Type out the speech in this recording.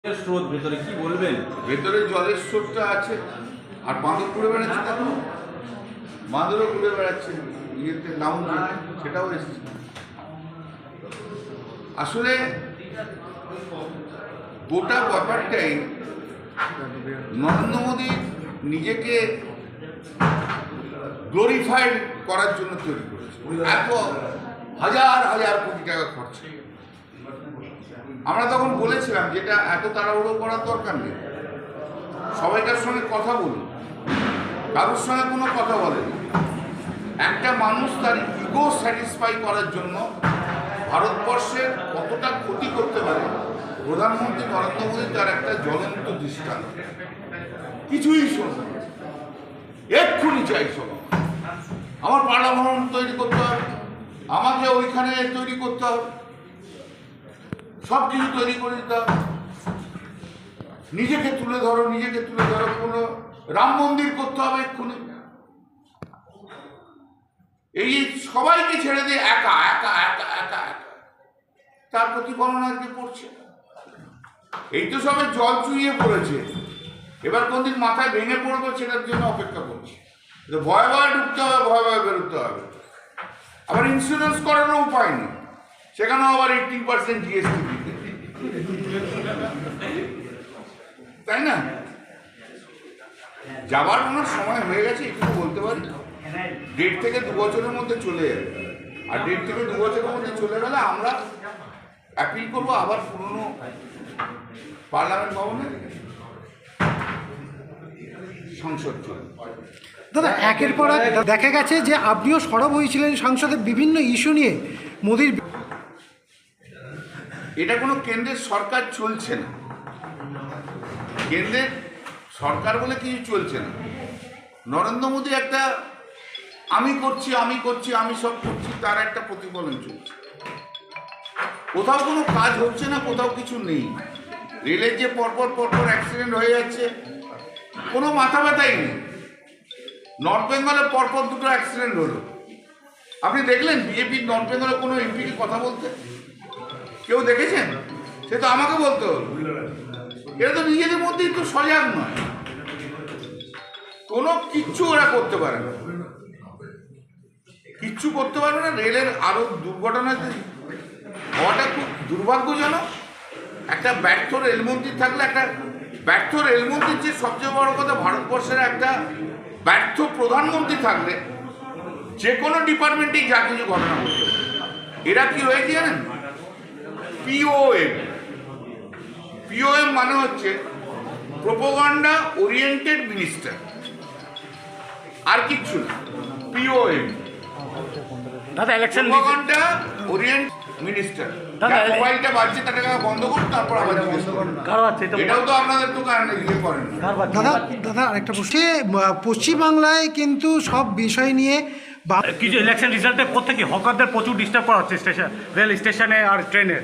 স্রোত ভেতরে কি বলবেন? ভেতরে জলের স্রোতটা আছে, আর বাঁদর ঘুরে বেড়াচ্ছে, দেখো বাঁদরও ঘুরে বেড়াচ্ছে ইয়েতে লাউঞ্জে, সেটাও এসেছে। আসলে গোটা ব্যাপারটাই নরেন্দ্র মোদী নিজেকে গ্লোরিফাইড করার জন্য তৈরি করেছে। এত হাজার হাজার কোটি টাকা খরচ। আমরা তখন বলেছিলাম যেটা এত তাড়াহুড়ো করার দরকার নেই, সবাইকার সঙ্গে কথা বলুন, কারোর সঙ্গে কোনো কথা বলেন। একটা মানুষ তার ইগো স্যাটিসফাই করার জন্য ভারতবর্ষের কতটা ক্ষতি করতে পারে প্রধানমন্ত্রী নরেন্দ্র মোদী তার একটা জ্বলন্ত দৃষ্টান্ত। কিছুই শোনো, এক্ষুনি চাই সব, আমার পার্লামেন্ট তৈরি করতে হবে, আমাকে ওইখানে তৈরি করতে হবে, সব কিছু তৈরি করে দিতে হবে, নিজেকে তুলে ধরো, নিজেকে তুলে ধরো, কোনো রাম মন্দির করতে হবে এক্ষুনি। এই সবাইকে ছেড়ে দিয়ে একা একা একা একা একা, তার প্রতিফলন আজকে পড়ছে। এই তো সবে জল চুইয়ে পড়েছে, এবার কোনদিন মাথায় ভেঙে পড়বে সেটার জন্য অপেক্ষা করছে। ভয়ে ভয়ে ঢুকতে হবে, ভয়ে ভয়ে বেরোতে হবে। আবার ইন্স্যুরেন্স করারও উপায় নেই, সেখানেও আবার 18% জিএসটি দিতে, তাই না? যাবার কোনো সময় হয়ে গেছে, একটু বলতে পারি 1.5 থেকে 2 বছরের মধ্যে চলে যাবে। আর 1.5 থেকে 2 বছরের মধ্যে চলে গেলে আমরা অ্যাপিল করবো আবার পুরনো পার্লামেন্ট ভবনে সংসদ চলে। দাদা, একের পর এক দেখা গেছে যে আপনিও সরব হয়েছিলেন সংসদে বিভিন্ন ইস্যু নিয়ে মোদির। এটা কোনো কেন্দ্রের সরকার চলছে না, কেন্দ্রের সরকার বলে কিছু চলছে না। নরেন্দ্র মোদী একটা আমি করছি আমি করছি আমি সব করছি, তার একটা প্রতিফলন চলছে। কোথাও কোনো কাজ হচ্ছে না, কোথাও কিছু নেই। রেলের যে পরপর পরপর অ্যাক্সিডেন্ট হয়ে যাচ্ছে, কোনো মাথা ব্যথাই নেই। নর্থ বেঙ্গলে পরপর 2টো অ্যাক্সিডেন্ট হলো, আপনি দেখলেন বিজেপির নর্থ বেঙ্গলে কোনো এমপিকে কথা বলতে কেউ দেখেছেন? সে তো আমাকে বলতে হলো। এরা তো নিজেদের মধ্যেই তো সজাগ নয়, কোনো কিচ্ছু ওরা করতে পারে না, কিচ্ছু করতে পারবে না। রেলের আরো দুর্ঘটনা হওয়াটা খুব দুর্ভাগ্যজনক। একটা ব্যর্থ রেলমন্ত্রী থাকলে, একটা ব্যর্থ রেলমন্ত্রীর যে সবচেয়ে বড় কথা, ভারতবর্ষের একটা ব্যর্থ প্রধানমন্ত্রী থাকলে যে কোনো ডিপার্টমেন্টেই যা কিছু ঘটনা ঘটবে। এরা কি হয়েছে জানেন? পিওএম মানে হচ্ছে প্রোপাগান্ডা ওরিয়েন্টেড মিনিস্টার, আর কিচ্ছু না। পিওএম দাদা, ইলেকশন প্রোপাগান্ডা ওরিয়েন্ট মিনিস্টার। মোবাইলটা বাজছে, তাটাকে বন্ধ করুন, তারপর আবার জিজ্ঞেস করুন। এটাও তো আপনাদের তো ইয়ে করেন না। দাদা আরেকটা প্রশ্ন, পশ্চিমবাংলায় কিন্তু সব বিষয় নিয়ে কিছু ইলেকশন রিজাল্টের পর থেকে হকারদের প্রচুর ডিস্টার্ব করা হচ্ছে স্টেশন, রেল স্টেশনে আর ট্রেনে।